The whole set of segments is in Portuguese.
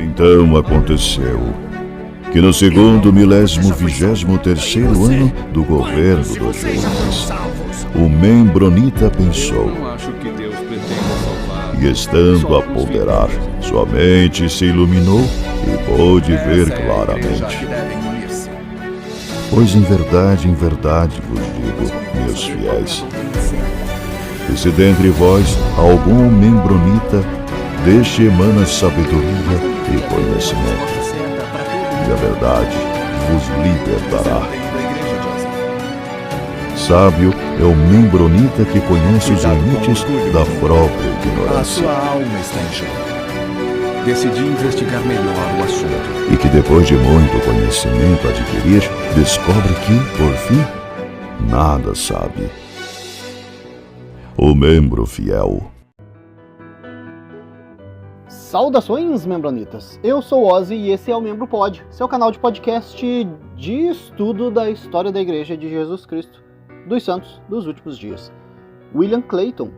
Então aconteceu que no segundo 1023º ano do governo do Jonas, o Membronita pensou, e estando a ponderar, sua mente se iluminou e pôde ver claramente. Pois em verdade vos digo, meus fiéis, que se dentre vós algum membronita, deste emana sabedoria e conhecimento, e a verdade vos libertará. Sábio é o membronita que conhece os limites da própria ignorância. A sua alma está em jogo. Decidi investigar melhor o assunto. E que depois de muito conhecimento adquirir, descobre que, por fim, nada sabe. O membro fiel. Saudações, membronitas! Eu sou o Ozzy e esse é o Membro Pod, seu canal de podcast de estudo da história da Igreja de Jesus Cristo, dos Santos dos Últimos Dias. William Clayton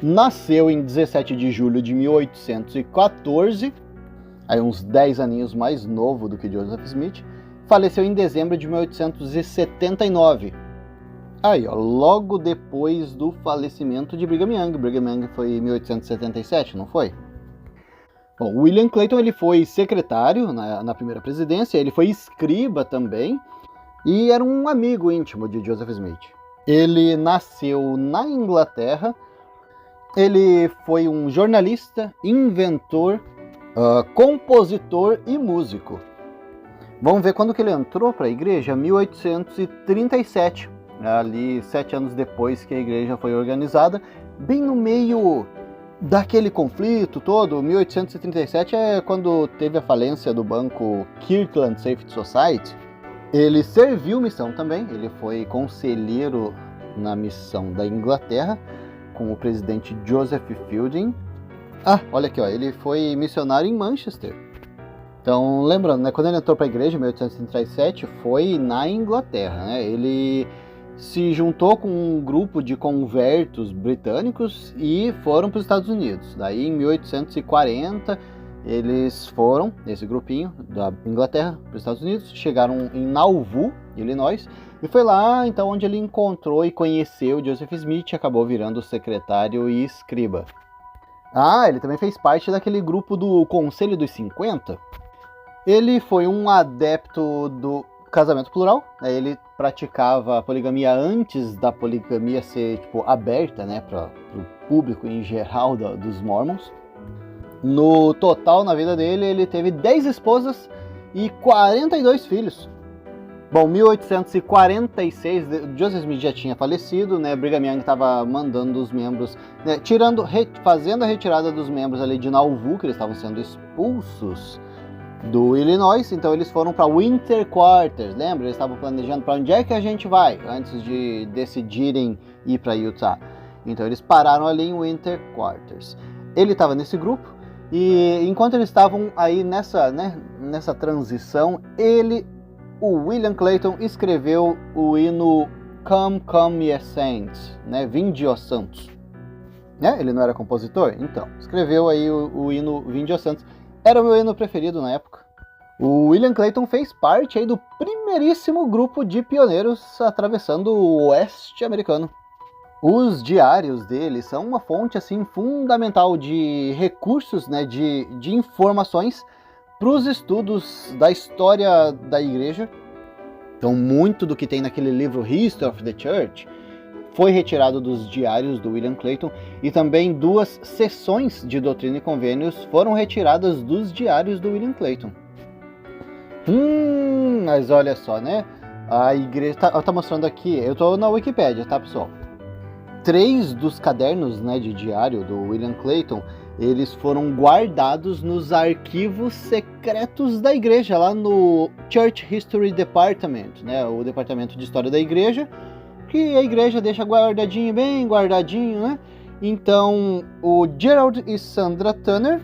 nasceu em 17 de julho de 1814, aí uns 10 aninhos mais novo do que Joseph Smith, faleceu em dezembro de 1879. Aí, ó, logo depois do falecimento de Brigham Young. Brigham Young foi em 1877, não foi? Bom, William Clayton ele foi secretário na primeira presidência, ele foi escriba também e era um amigo íntimo de Joseph Smith. Ele nasceu na Inglaterra, ele foi um jornalista, inventor, compositor e músico. Vamos ver quando que ele entrou para a igreja? 1837, ali 7 anos depois que a igreja foi organizada, bem no meio daquele conflito todo. 1837 é quando teve a falência do banco Kirkland Safety Society. Ele serviu missão também, ele foi conselheiro na missão da Inglaterra com o presidente Joseph Fielding. Olha aqui, ó, ele foi missionário em Manchester. Então, lembrando, né, quando ele entrou para a igreja em 1837, foi na Inglaterra, né? Ele se juntou com um grupo de convertos britânicos e foram para os Estados Unidos. Daí, em 1840, eles foram, esse grupinho da Inglaterra, para os Estados Unidos, chegaram em Nauvoo, Illinois, e foi lá, então, onde ele encontrou e conheceu Joseph Smith e acabou virando secretário e escriba. Ele também fez parte daquele grupo do Conselho dos 50. Ele foi um adepto do casamento plural, né? Ele praticava a poligamia antes da poligamia ser aberta, né, para o público em geral dos Mormons. No total, na vida dele, ele teve 10 esposas e 42 filhos. Bom, 1846, Joseph Smith já tinha falecido, né? Brigham Young estava mandando os membros, né, fazendo a retirada dos membros ali de Nauvoo, que eles estavam sendo expulsos do Illinois, então eles foram para Winter Quarters, lembra? Eles estavam planejando para onde é que a gente vai, antes de decidirem ir para Utah. Então eles pararam ali em Winter Quarters. Ele estava nesse grupo, e enquanto eles estavam aí nessa transição, o William Clayton, escreveu o hino Come, Come Ye Saints, né? Vinde ó Santos. Né? Ele não era compositor? Então, escreveu aí o hino Vinde ó Santos. Era o meu hino preferido na época. O William Clayton fez parte aí do primeiríssimo grupo de pioneiros atravessando o oeste americano. Os diários dele são uma fonte assim fundamental de recursos, né, de informações para os estudos da história da igreja. Então, muito do que tem naquele livro History of the Church foi retirado dos diários do William Clayton, e também 2 seções de Doutrina e Convênios foram retiradas dos diários do William Clayton. Mas olha só, né? A igreja tá mostrando aqui, eu tô na Wikipédia, tá, pessoal? 3 dos cadernos, né, de diário do William Clayton, eles foram guardados nos arquivos secretos da igreja, lá no Church History Department, né, o departamento de história da igreja, que a igreja deixa guardadinho, bem guardadinho, né? Então, o Gerald e Sandra Turner,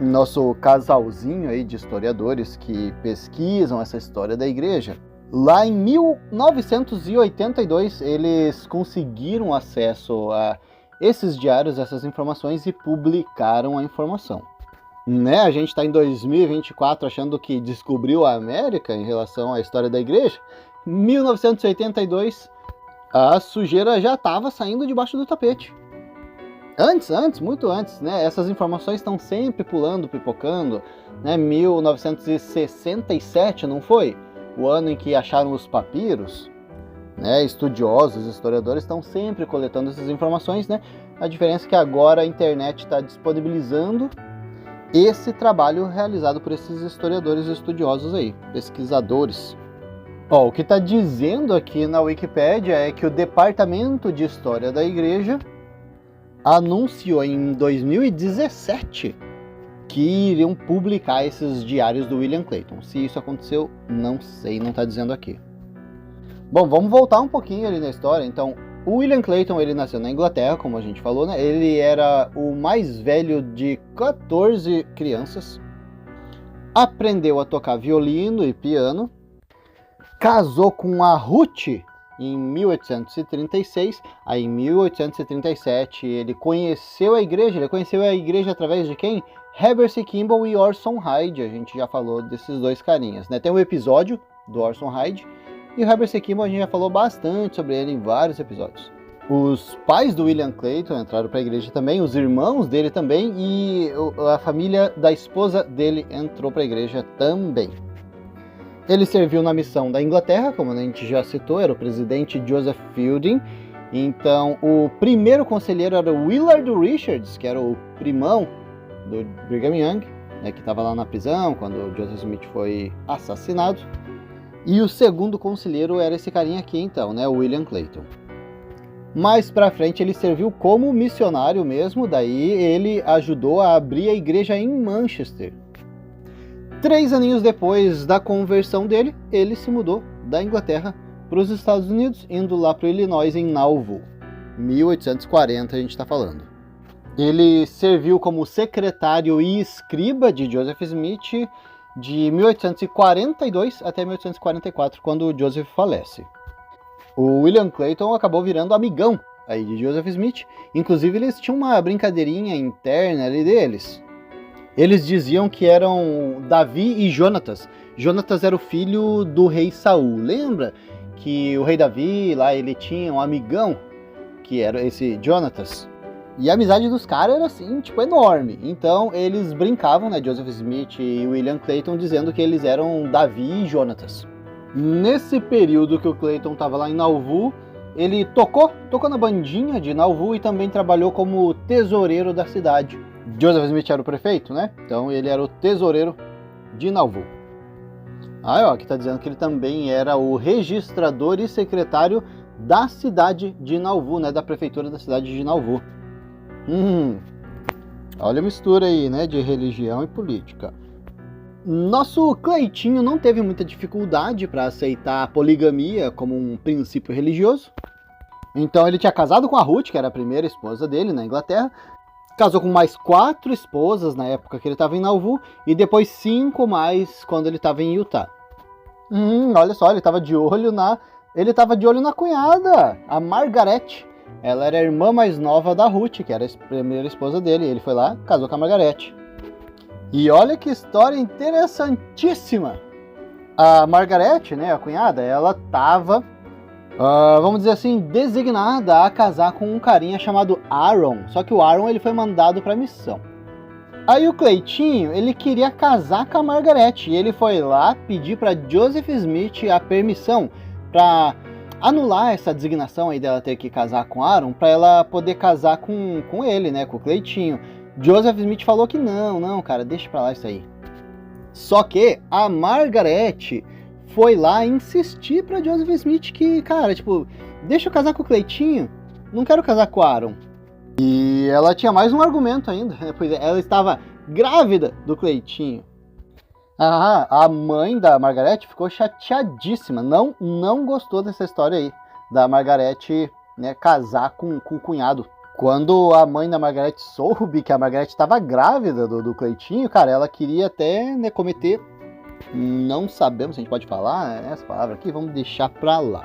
nosso casalzinho aí de historiadores que pesquisam essa história da igreja, lá em 1982, eles conseguiram acesso a esses diários, essas informações, e publicaram a informação. Né? A gente está em 2024 achando que descobriu a América em relação à história da igreja. 1982, a sujeira já estava saindo debaixo do tapete. Antes, muito antes, né? Essas informações estão sempre pulando, pipocando, né? 1967, não foi? O ano em que acharam os papiros, né? Estudiosos, historiadores estão sempre coletando essas informações, né? A diferença é que agora a internet está disponibilizando esse trabalho realizado por esses historiadores estudiosos aí, pesquisadores. Ó, o que está dizendo aqui na Wikipédia é que o Departamento de História da Igreja anunciou em 2017 que iriam publicar esses diários do William Clayton. Se isso aconteceu, não sei, não está dizendo aqui. Bom, vamos voltar um pouquinho ali na história. Então, o William Clayton, ele nasceu na Inglaterra, como a gente falou, né? Ele era o mais velho de 14 crianças. Aprendeu a tocar violino e piano. Casou com a Ruth em 1836. Aí, em 1837, ele conheceu a igreja. Ele conheceu a igreja através de quem? Heber C. Kimball e Orson Hyde. A gente já falou desses dois carinhas, né? Tem um episódio do Orson Hyde. E o Heber C. Kimball a gente já falou bastante sobre ele em vários episódios. Os pais do William Clayton entraram para a igreja também, os irmãos dele também, e a família da esposa dele entrou para a igreja também. Ele serviu na missão da Inglaterra, como a gente já citou, era o presidente Joseph Fielding. Então, o primeiro conselheiro era o Willard Richards, que era o primão do Brigham Young, né, que estava lá na prisão quando Joseph Smith foi assassinado. E o segundo conselheiro era esse carinha aqui então, né, o William Clayton. Mais pra frente ele serviu como missionário mesmo, daí ele ajudou a abrir a igreja em Manchester. 3 aninhos depois da conversão dele, ele se mudou da Inglaterra para os Estados Unidos, indo lá para o Illinois em Nauvoo. 1840 a gente está falando. Ele serviu como secretário e escriba de Joseph Smith de 1842 até 1844, quando o Joseph falece. O William Clayton acabou virando amigão aí de Joseph Smith. Inclusive, eles tinham uma brincadeirinha interna ali deles. Eles diziam que eram Davi e Jonatas. Jonatas era o filho do rei Saul. Lembra que o rei Davi, lá, ele tinha um amigão, que era esse Jonatas? E a amizade dos caras era assim, tipo, enorme. Então eles brincavam, né, Joseph Smith e William Clayton, dizendo que eles eram Davi e Jonatas. Nesse período que o Clayton estava lá em Nauvoo, ele tocou na bandinha de Nauvoo e também trabalhou como tesoureiro da cidade. Joseph Smith era o prefeito, né? Então ele era o tesoureiro de Nauvoo. Aí, ó, aqui tá dizendo que ele também era o registrador e secretário da cidade de Nauvoo, né, da prefeitura da cidade de Nauvoo. Olha a mistura aí, né, de religião e política. Nosso Cleitinho não teve muita dificuldade para aceitar a poligamia como um princípio religioso. Então ele tinha casado com a Ruth, que era a primeira esposa dele na Inglaterra. Casou com mais 4 esposas na época que ele estava em Nauvoo e depois 5 mais quando ele estava em Utah. Olha só, ele estava de olho na cunhada, a Margaret. Ela era a irmã mais nova da Ruth, que era a primeira esposa dele. Ele foi lá, casou com a Margaret. E olha que história interessantíssima. A Margaret, né, a cunhada, ela estava, vamos dizer assim, designada a casar com um carinha chamado Aaron. Só que o Aaron ele foi mandado para missão. Aí o Cleitinho, ele queria casar com a Margaret. E ele foi lá pedir para Joseph Smith a permissão para anular essa designação aí dela ter que casar com Aaron, para ela poder casar com ele, né, com o Cleitinho. Joseph Smith falou que não, cara, deixa pra lá isso aí. Só que a Margaret foi lá insistir pra Joseph Smith que, cara, tipo, deixa eu casar com o Cleitinho, não quero casar com o Aaron. E ela tinha mais um argumento ainda, né? Pois é, ela estava grávida do Cleitinho. A mãe da Margaret ficou chateadíssima, não gostou dessa história aí, da Margaret, né, casar com o cunhado. Quando a mãe da Margaret soube que a Margaret estava grávida do Cleitinho, cara, ela queria até, né, cometer, não sabemos se a gente pode falar essa palavra aqui, vamos deixar pra lá.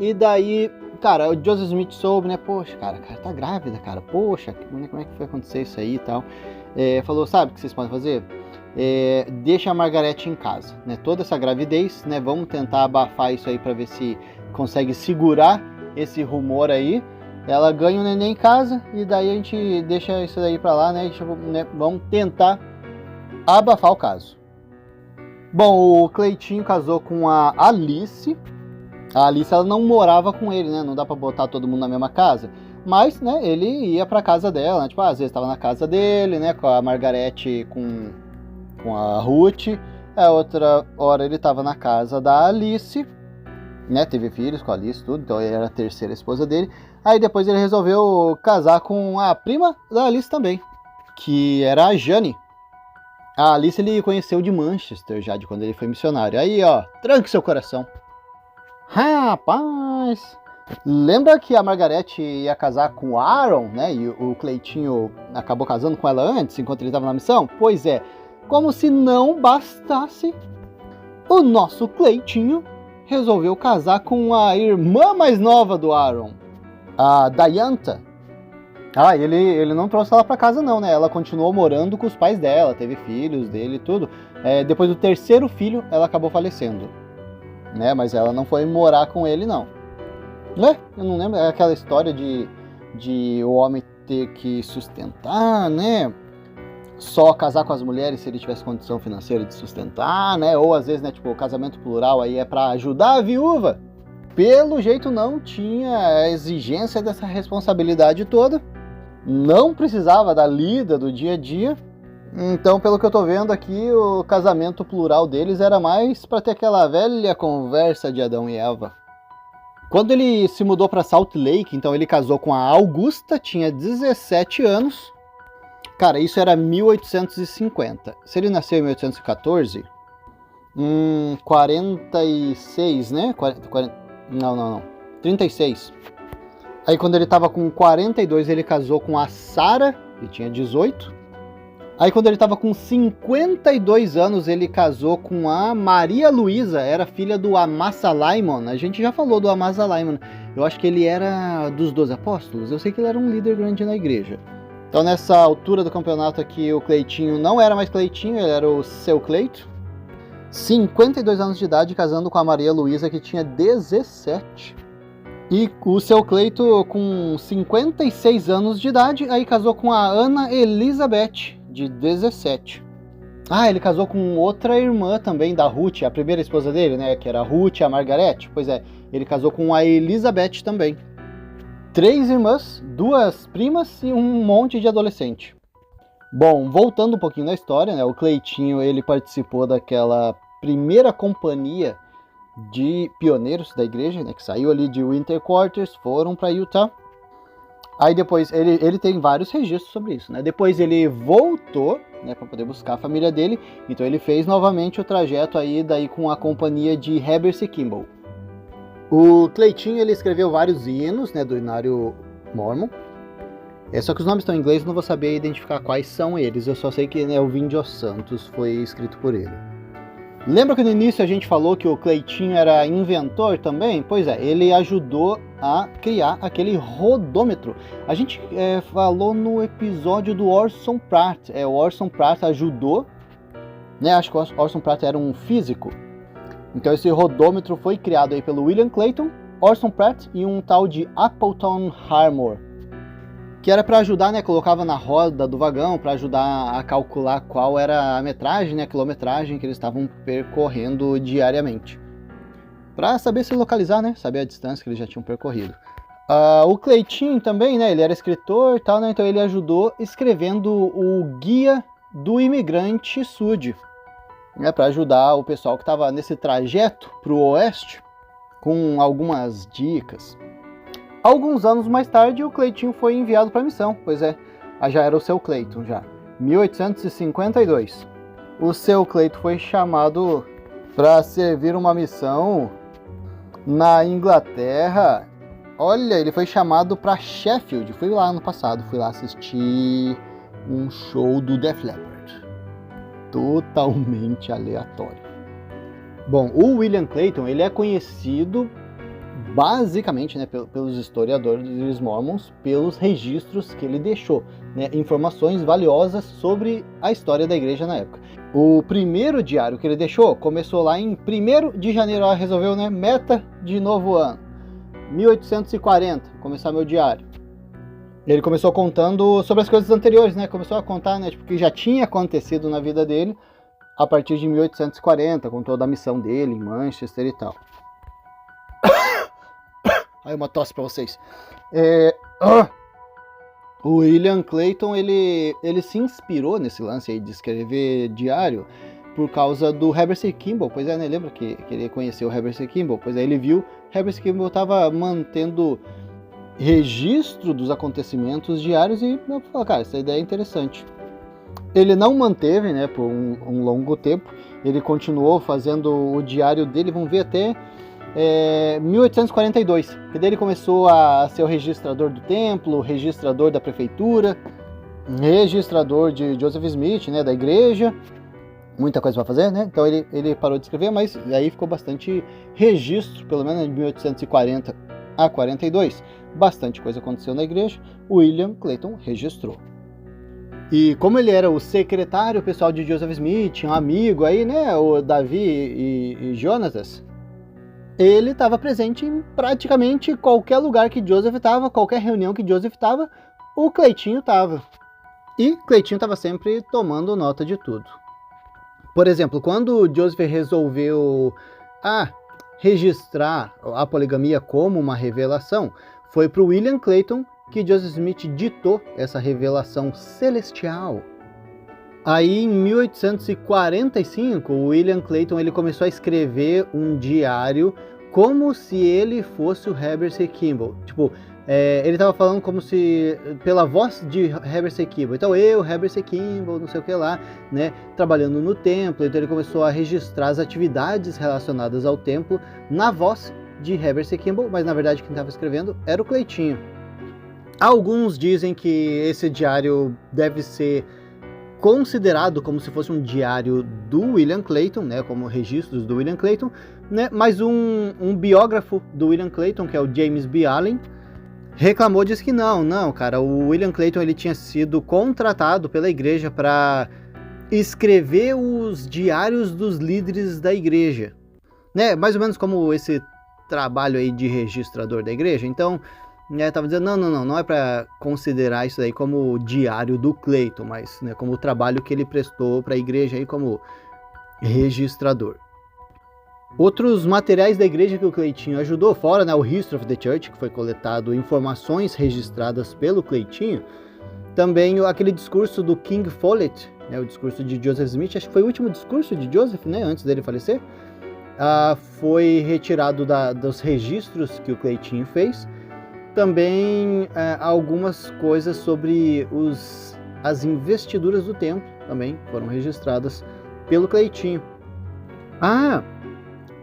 E daí Cara, o Joseph Smith soube, né? Poxa, cara tá grávida, cara. Poxa, como é que foi acontecer isso aí e tal? Falou, sabe o que vocês podem fazer? Deixa a Margaret em casa, né? Toda essa gravidez, né? Vamos tentar abafar isso aí pra ver se consegue segurar esse rumor aí. Ela ganha o neném em casa e daí a gente deixa isso daí pra lá, né? Vamos tentar abafar o caso. Bom, o Cleitinho casou com a Alice. A Alice, ela não morava com ele, né? Não dá pra botar todo mundo na mesma casa. Mas, né, ele ia pra casa dela, né? Tipo, às vezes tava na casa dele, né? Com a Margaret, com a Ruth. A outra hora ele tava na casa da Alice, né? Teve filhos com a Alice, tudo. Então ele era a terceira esposa dele. Aí depois ele resolveu casar com a prima da Alice também, que era a Jane. A Alice ele conheceu de Manchester já, de quando ele foi missionário. Aí, ó, tranque seu coração. Rapaz, lembra que a Margaret ia casar com o Aaron, né? E o Cleitinho acabou casando com ela antes, enquanto ele estava na missão? Pois é, como se não bastasse, o nosso Cleitinho resolveu casar com a irmã mais nova do Aaron, a Diantha. Ele não trouxe ela para casa não, né? Ela continuou morando com os pais dela, teve filhos dele e tudo. Depois do terceiro filho, ela acabou falecendo, né? Mas ela não foi morar com ele, não. Eu não lembro, é aquela história de o homem ter que sustentar, né? Só casar com as mulheres se ele tivesse condição financeira de sustentar, né? Ou às vezes, né, tipo, o casamento plural aí é para ajudar a viúva. Pelo jeito não tinha a exigência dessa responsabilidade toda. Não precisava da lida do dia a dia. Então, pelo que eu tô vendo aqui, o casamento plural deles era mais para ter aquela velha conversa de Adão e Eva. Quando ele se mudou para Salt Lake, então ele casou com a Augusta, tinha 17 anos. Cara, isso era 1850. Se ele nasceu em 1814, 46, né? 36. Aí quando ele estava com 42, ele casou com a Sarah, que tinha 18. Aí quando ele estava com 52 anos, ele casou com a Maria Luísa, era filha do Amasa Lyman. A gente já falou do Amasa Lyman. Eu acho que ele era dos 12 apóstolos. Eu sei que ele era um líder grande na igreja. Então nessa altura do campeonato aqui, o Cleitinho não era mais Cleitinho, ele era o Seu Cleito. 52 anos de idade, casando com a Maria Luísa, que tinha 17. E o Seu Cleito, com 56 anos de idade, aí casou com a Ana Elizabeth, de 17. Ele casou com outra irmã também da Ruth, a primeira esposa dele, né? Que era a Ruth e a Margaret. Pois é, ele casou com a Elizabeth também. 3 irmãs, 2 primas e um monte de adolescente. Bom, voltando um pouquinho na história, né? O Cleitinho, ele participou daquela primeira companhia de pioneiros da igreja, né, que saiu ali de Winter Quarters, foram para Utah. Aí depois ele tem vários registros sobre isso, né? Depois ele voltou, né, para poder buscar a família dele. Então ele fez novamente o trajeto aí daí com a companhia de Heber C. Kimball. O Cleitinho, ele escreveu vários hinos, né, do hinário Mormon. Só que os nomes estão em inglês, não vou saber identificar quais são eles. Eu só sei que, né, o Vinde aos Santos foi escrito por ele. Lembra que no início a gente falou que o Cleitinho era inventor também? Pois é, ele ajudou a criar aquele rodômetro. A gente falou no episódio do Orson Pratt. O Orson Pratt ajudou, né? Acho que o Orson Pratt era um físico. Então esse rodômetro foi criado aí pelo William Clayton, Orson Pratt e um tal de Appleton Harmore, que era para ajudar, né, colocava na roda do vagão para ajudar a calcular qual era a metragem, né, a quilometragem que eles estavam percorrendo diariamente, para saber se localizar, né, saber a distância que eles já tinham percorrido. O Cleitinho também, né, ele era escritor e tal, né, então ele ajudou escrevendo o Guia do Imigrante Sud, né, para ajudar o pessoal que estava nesse trajeto para o oeste com algumas dicas. Alguns anos mais tarde, o Cleitinho foi enviado para a missão, pois é, já era o Seu Cleiton, já. 1852. O Seu Cleiton foi chamado para servir uma missão na Inglaterra. Olha, ele foi chamado para Sheffield. Fui lá ano passado, fui lá assistir um show do Def Leppard. Totalmente aleatório. Bom, o William Clayton, ele é conhecido basicamente, né, pelos historiadores mormons, pelos registros que ele deixou, né, informações valiosas sobre a história da igreja na época. O primeiro diário que ele deixou começou lá em 1º de janeiro, resolveu, né, meta de novo ano, 1840, começar meu diário. Ele começou contando sobre as coisas anteriores, né, começou a contar, né, tipo, o que já tinha acontecido na vida dele a partir de 1840, com toda a missão dele em Manchester e tal. Aí uma tosse pra vocês. O William Clayton, ele se inspirou nesse lance aí de escrever diário por causa do Herbert C. Kimball. Pois é, né? Lembra que ele conheceu o Herbert C. Kimball? Pois é, ele viu Herbert C. Kimball estava mantendo registro dos acontecimentos diários e falou, cara, essa ideia é interessante. Ele não manteve, né, por um longo tempo. Ele continuou fazendo o diário dele, vamos ver, até 1842, que daí ele começou a ser o registrador do templo, registrador da prefeitura, registrador de Joseph Smith, né, da igreja, muita coisa para fazer, né? Então ele parou de escrever, mas aí ficou bastante registro, pelo menos de 1840 a 42, bastante coisa aconteceu na igreja, William Clayton registrou. E como ele era o secretário pessoal de Joseph Smith, um amigo aí, né, o Davi e Jonatas, ele estava presente em praticamente qualquer lugar que Joseph estava, qualquer reunião que Joseph estava, o Cleitinho estava. E Cleitinho estava sempre tomando nota de tudo. Por exemplo, quando Joseph resolveu registrar a poligamia como uma revelação, foi para o William Clayton que Joseph Smith ditou essa revelação celestial. Aí, em 1845, o William Clayton ele começou a escrever um diário como se ele fosse o Herbert C. Kimball. Tipo, ele estava falando como se, pela voz de Herbert C. Kimball. Então, Herbert C. Kimball, não sei o que lá, né, trabalhando no templo. Então, ele começou a registrar as atividades relacionadas ao templo na voz de Herbert C. Kimball, mas, na verdade, quem estava escrevendo era o Cleitinho. Alguns dizem que esse diário deve ser considerado como se fosse um diário do William Clayton, né, como registros do William Clayton, né, mas um biógrafo do William Clayton, que é o James B. Allen, reclamou, disse que não, cara, o William Clayton ele tinha sido contratado pela igreja para escrever os diários dos líderes da igreja, né, mais ou menos como esse trabalho aí de registrador da igreja. Então, estava dizendo, não é para considerar isso aí como o diário do Clayton, mas, né, como o trabalho que ele prestou para a igreja aí como registrador. Outros materiais da igreja que o Cleitinho ajudou, fora, né, o History of the Church, que foi coletado informações registradas pelo Cleitinho, também aquele discurso do King Follett, né, o discurso de Joseph Smith, acho que foi o último discurso de Joseph, né, antes dele falecer, foi retirado dos registros que o Cleitinho fez. Também algumas coisas sobre as investiduras do templo também foram registradas pelo Cleitinho.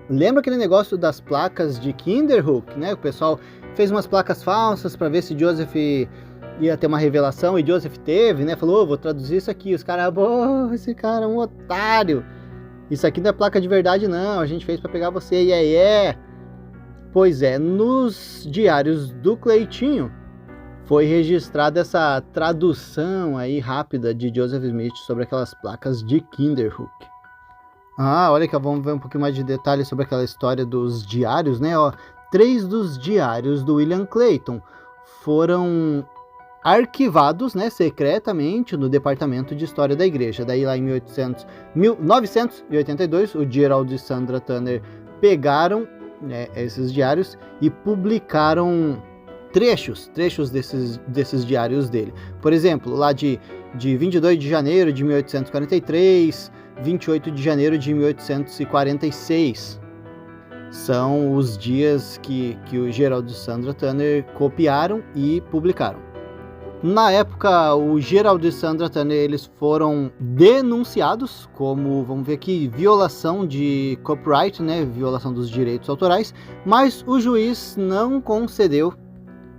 Lembra aquele negócio das placas de Kinderhook, né? O pessoal fez umas placas falsas para ver se Joseph ia ter uma revelação, e Joseph teve, né? Falou, vou traduzir isso aqui. Os caras, esse cara é um otário. Isso aqui não é placa de verdade não, a gente fez para pegar você, Pois é, nos diários do Cleitinho foi registrada essa tradução aí rápida de Joseph Smith sobre aquelas placas de Kinderhook. Olha que vamos ver um pouquinho mais de detalhes sobre aquela história dos diários, né? 3 dos diários do William Clayton foram arquivados, né, secretamente no Departamento de História da Igreja. Daí lá em 1982, o Gerald e Sandra Tanner pegaram, né, esses diários e publicaram trechos desses diários dele. Por exemplo, lá de 22 de janeiro de 1843, 28 de janeiro de 1846. São os dias que o Gerald e Sandra Tanner copiaram e publicaram. Na época, o Gerald e Sandra Tanner eles foram denunciados como, vamos ver aqui, violação de copyright, né, violação dos direitos autorais, mas o juiz não concedeu,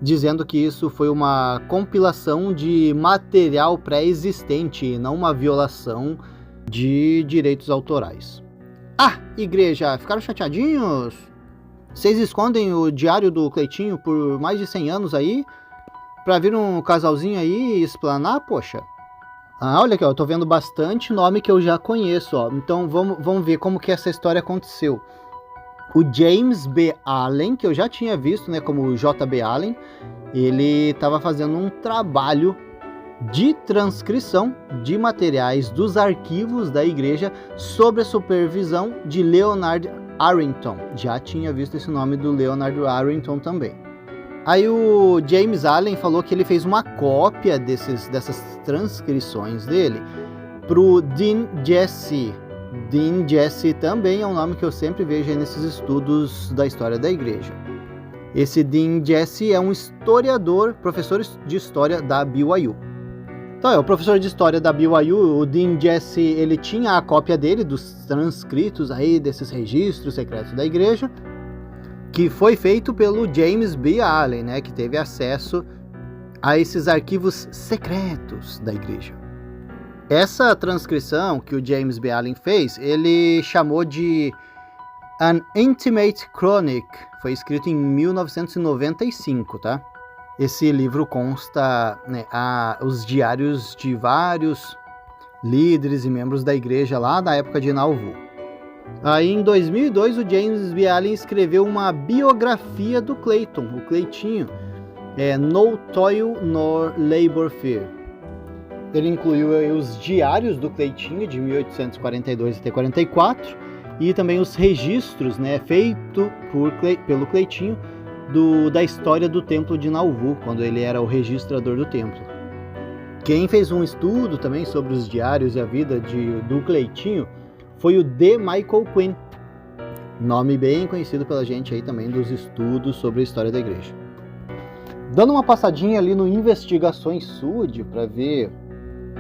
dizendo que isso foi uma compilação de material pré-existente, não uma violação de direitos autorais. Igreja, ficaram chateadinhos? Vocês escondem o diário do Cleitinho por mais de 100 anos aí, pra vir um casalzinho aí e explanar, poxa. Ah, olha aqui, ó, eu tô vendo bastante nome que eu já conheço, ó. Então vamos ver como que essa história aconteceu. O James B. Allen, que eu já tinha visto, né, como J.B. Allen, ele estava fazendo um trabalho de transcrição de materiais dos arquivos da igreja sob a supervisão de Leonard Arrington. Já tinha visto esse nome do Leonard Arrington também. Aí o James Allen falou que ele fez uma cópia dessas transcrições dele para o Dean Jesse. Dean Jesse também é um nome que eu sempre vejo aí nesses estudos da história da igreja. Esse Dean Jesse é um historiador, professor de história da BYU. Então é o professor de história da BYU, o Dean Jesse, ele tinha a cópia dele dos transcritos aí desses registros secretos da igreja, que foi feito pelo James B. Allen, né, que teve acesso a esses arquivos secretos da igreja. Essa transcrição que o James B. Allen fez, ele chamou de An Intimate Chronic, foi escrito em 1995, tá? Esse livro consta, né, os diários de vários líderes e membros da igreja lá da época de Nauvoo. Aí em 2002 o James B. Allen escreveu uma biografia do Clayton, o Cleitinho, No Toil Nor Labor Fear. Ele incluiu os diários do Cleitinho de 1842 até 44 e também os registros, né, feitos pelo Cleitinho da história do templo de Nauvoo, quando ele era o registrador do templo. Quem fez um estudo também sobre os diários e a vida do Cleitinho foi o D. Michael Quinn, nome bem conhecido pela gente aí também dos estudos sobre a história da igreja. Dando uma passadinha ali no Investigações Sud para ver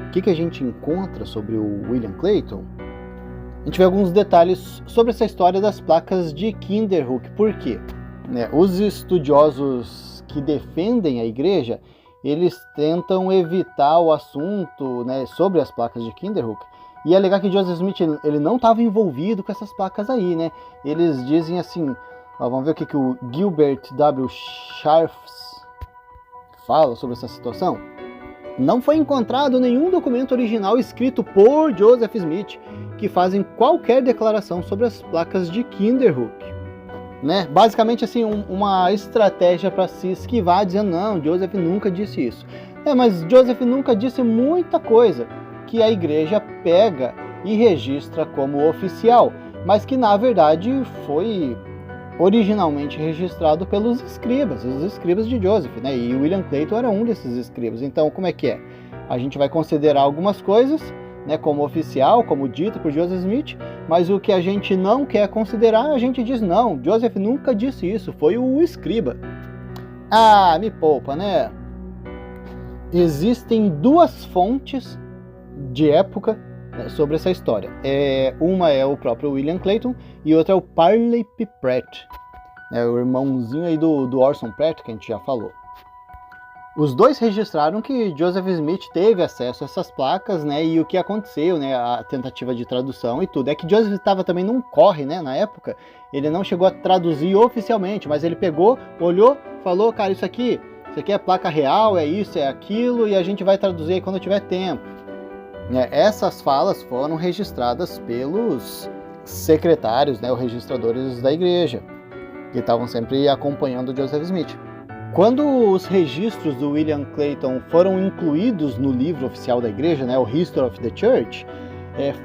o que a gente encontra sobre o William Clayton, a gente vê alguns detalhes sobre essa história das placas de Kinderhook. Por quê? Os estudiosos que defendem a igreja, eles tentam evitar o assunto, né, sobre as placas de Kinderhook e alegar que Joseph Smith ele não estava envolvido com essas placas aí, né? Eles dizem assim, ó, vamos ver o que o Gilbert W. Sharfs fala sobre essa situação. Não foi encontrado nenhum documento original escrito por Joseph Smith que fazem qualquer declaração sobre as placas de Kinderhook. Né? Basicamente assim, uma estratégia para se esquivar, dizendo não, Joseph nunca disse isso. Mas Joseph nunca disse muita coisa que a igreja pega e registra como oficial, mas que na verdade foi originalmente registrado pelos escribas, os escribas de Joseph, né? E William Clayton era um desses escribas. Então como é que é? A gente vai considerar algumas coisas, né, como oficial, como dito por Joseph Smith, mas o que a gente não quer considerar, a gente diz não, Joseph nunca disse isso, foi o escriba. Ah, me poupa, né? Existem duas fontes de época, né, sobre essa história. Uma é o próprio William Clayton e outra é o Parley P. Pratt, o irmãozinho aí do Orson Pratt, que a gente já falou. Os dois registraram que Joseph Smith teve acesso a essas placas, né, e o que aconteceu, né, a tentativa de tradução e tudo. É que Joseph estava também num corre, né, na época, ele não chegou a traduzir oficialmente, mas ele pegou, olhou, falou, cara, isso aqui é placa real, é isso, é aquilo, e a gente vai traduzir aí quando tiver tempo. Essas falas foram registradas pelos secretários, né, os registradores da igreja, que estavam sempre acompanhando Joseph Smith. Quando os registros do William Clayton foram incluídos no livro oficial da igreja, né, o History of the Church,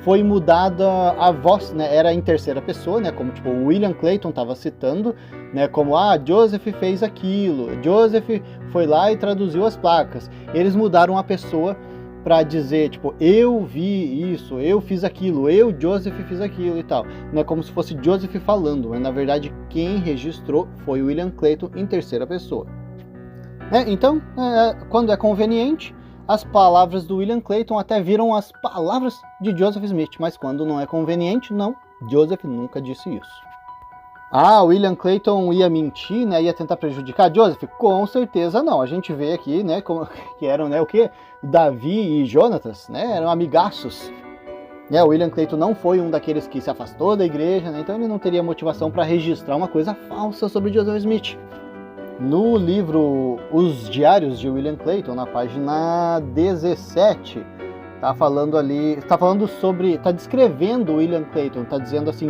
foi mudada a voz, né, era em terceira pessoa, né, como tipo, o William Clayton estava citando, né, como Joseph fez aquilo, Joseph foi lá e traduziu as placas. Eles mudaram a pessoa para dizer, tipo, eu vi isso, eu fiz aquilo, eu, Joseph, fiz aquilo e tal. Não é como se fosse Joseph falando, mas na verdade quem registrou foi William Clayton em terceira pessoa. Então, quando é conveniente, as palavras do William Clayton até viram as palavras de Joseph Smith, mas quando não é conveniente, não, Joseph nunca disse isso. William Clayton ia mentir, né, ia tentar prejudicar Joseph? Com certeza não. A gente vê aqui, né, como que eram, né, o quê? Davi e Jonatas, né, eram amigaços. O William Clayton não foi um daqueles que se afastou da igreja, né? Então ele não teria motivação para registrar uma coisa falsa sobre Joseph Smith. No livro Os Diários de William Clayton, na página 17, está descrevendo William Clayton, está dizendo assim,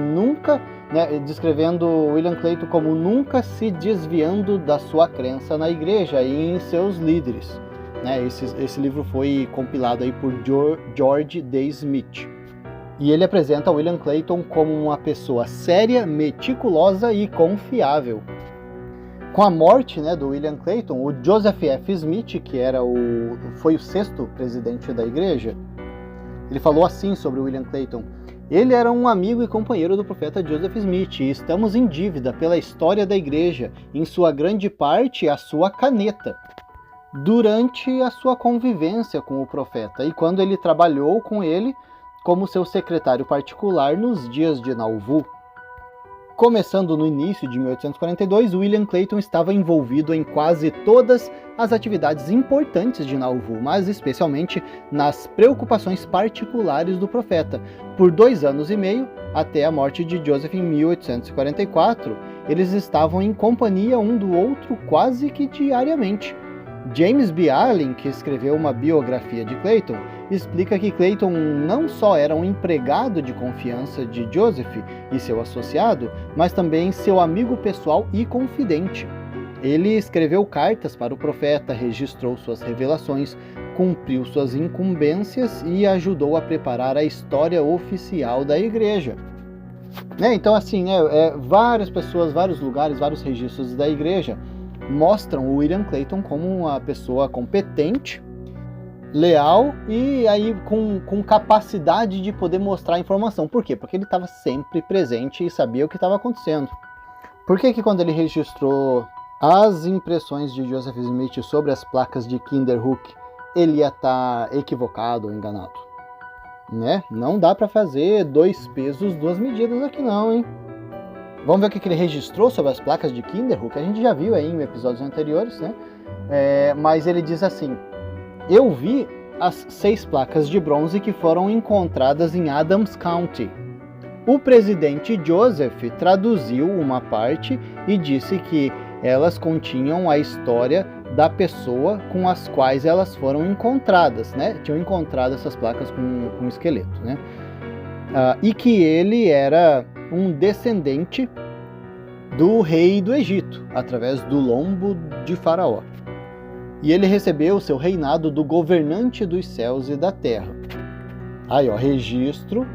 descrevendo William Clayton como nunca se desviando da sua crença na igreja e em seus líderes. Esse livro foi compilado aí por George D. Smith. E ele apresenta William Clayton como uma pessoa séria, meticulosa e confiável. Com a morte do William Clayton, o Joseph F. Smith, que foi o 6º presidente da igreja, ele falou assim sobre William Clayton: ele era um amigo e companheiro do profeta Joseph Smith, e estamos em dívida pela história da igreja, em sua grande parte a sua caneta, durante a sua convivência com o profeta e quando ele trabalhou com ele como seu secretário particular nos dias de Nauvoo. Começando no início de 1842, William Clayton estava envolvido em quase todas as atividades importantes de Nauvoo, mas especialmente nas preocupações particulares do profeta. Por 2 anos e meio, até a morte de Joseph em 1844, eles estavam em companhia um do outro quase que diariamente. James B. Allen, que escreveu uma biografia de Clayton, explica que Clayton não só era um empregado de confiança de Joseph e seu associado, mas também seu amigo pessoal e confidente. Ele escreveu cartas para o profeta, registrou suas revelações, cumpriu suas incumbências e ajudou a preparar a história oficial da igreja. Então, assim, várias pessoas, vários lugares, vários registros da igreja mostram o William Clayton como uma pessoa competente, leal e aí com capacidade de poder mostrar informação. Por quê? Porque ele estava sempre presente e sabia o que estava acontecendo. Por que quando ele registrou as impressões de Joseph Smith sobre as placas de Kinderhook, ele ia estar equivocado ou enganado? Não dá para fazer 2 pesos, 2 medidas aqui não, hein? Vamos ver o que ele registrou sobre as placas de Kinderhook. A gente já viu aí em episódios anteriores, mas ele diz assim: eu vi as 6 placas de bronze que foram encontradas em Adams County. O presidente Joseph traduziu uma parte e disse que elas continham a história da pessoa com as quais elas foram encontradas, Tinham encontrado essas placas com esqueleto, e que ele era um descendente do rei do Egito, através do lombo de Faraó. E ele recebeu seu reinado do governante dos céus e da terra. Aí, registro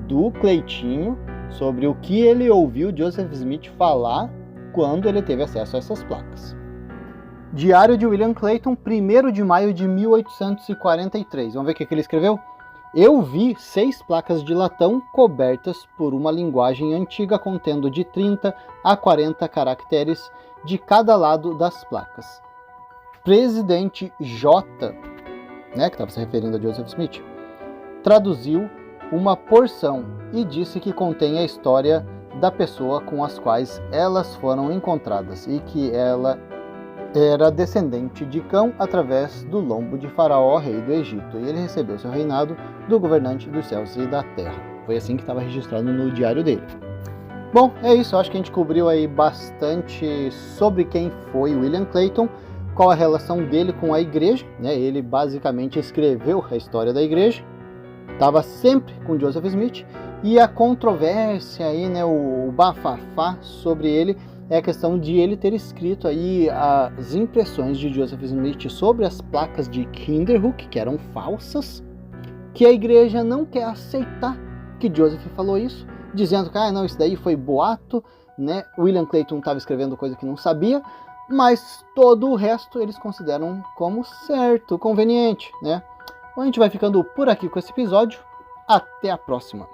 do Cleitinho sobre o que ele ouviu Joseph Smith falar quando ele teve acesso a essas placas. Diário de William Clayton, 1º de maio de 1843. Vamos ver o que ele escreveu? Eu vi 6 placas de latão cobertas por uma linguagem antiga contendo de 30 a 40 caracteres de cada lado das placas. Presidente J, que estava se referindo a Joseph Smith, traduziu uma porção e disse que contém a história da pessoa com as quais elas foram encontradas e que ela era descendente de Cão através do lombo de Faraó, rei do Egito, e ele recebeu seu reinado do governante dos céus e da terra. Foi assim que estava registrado no diário dele. Bom, é isso. Eu acho que a gente cobriu aí bastante sobre quem foi William Clayton, qual a relação dele com a igreja, Ele basicamente escreveu a história da igreja, estava sempre com Joseph Smith, e a controvérsia aí, o bafafá sobre ele é a questão de ele ter escrito aí as impressões de Joseph Smith sobre as placas de Kinderhook, que eram falsas, que a igreja não quer aceitar que Joseph falou isso, dizendo que não, isso daí foi boato, William Clayton estava escrevendo coisa que não sabia, mas todo o resto eles consideram como certo, conveniente, Bom, a gente vai ficando por aqui com esse episódio. Até a próxima!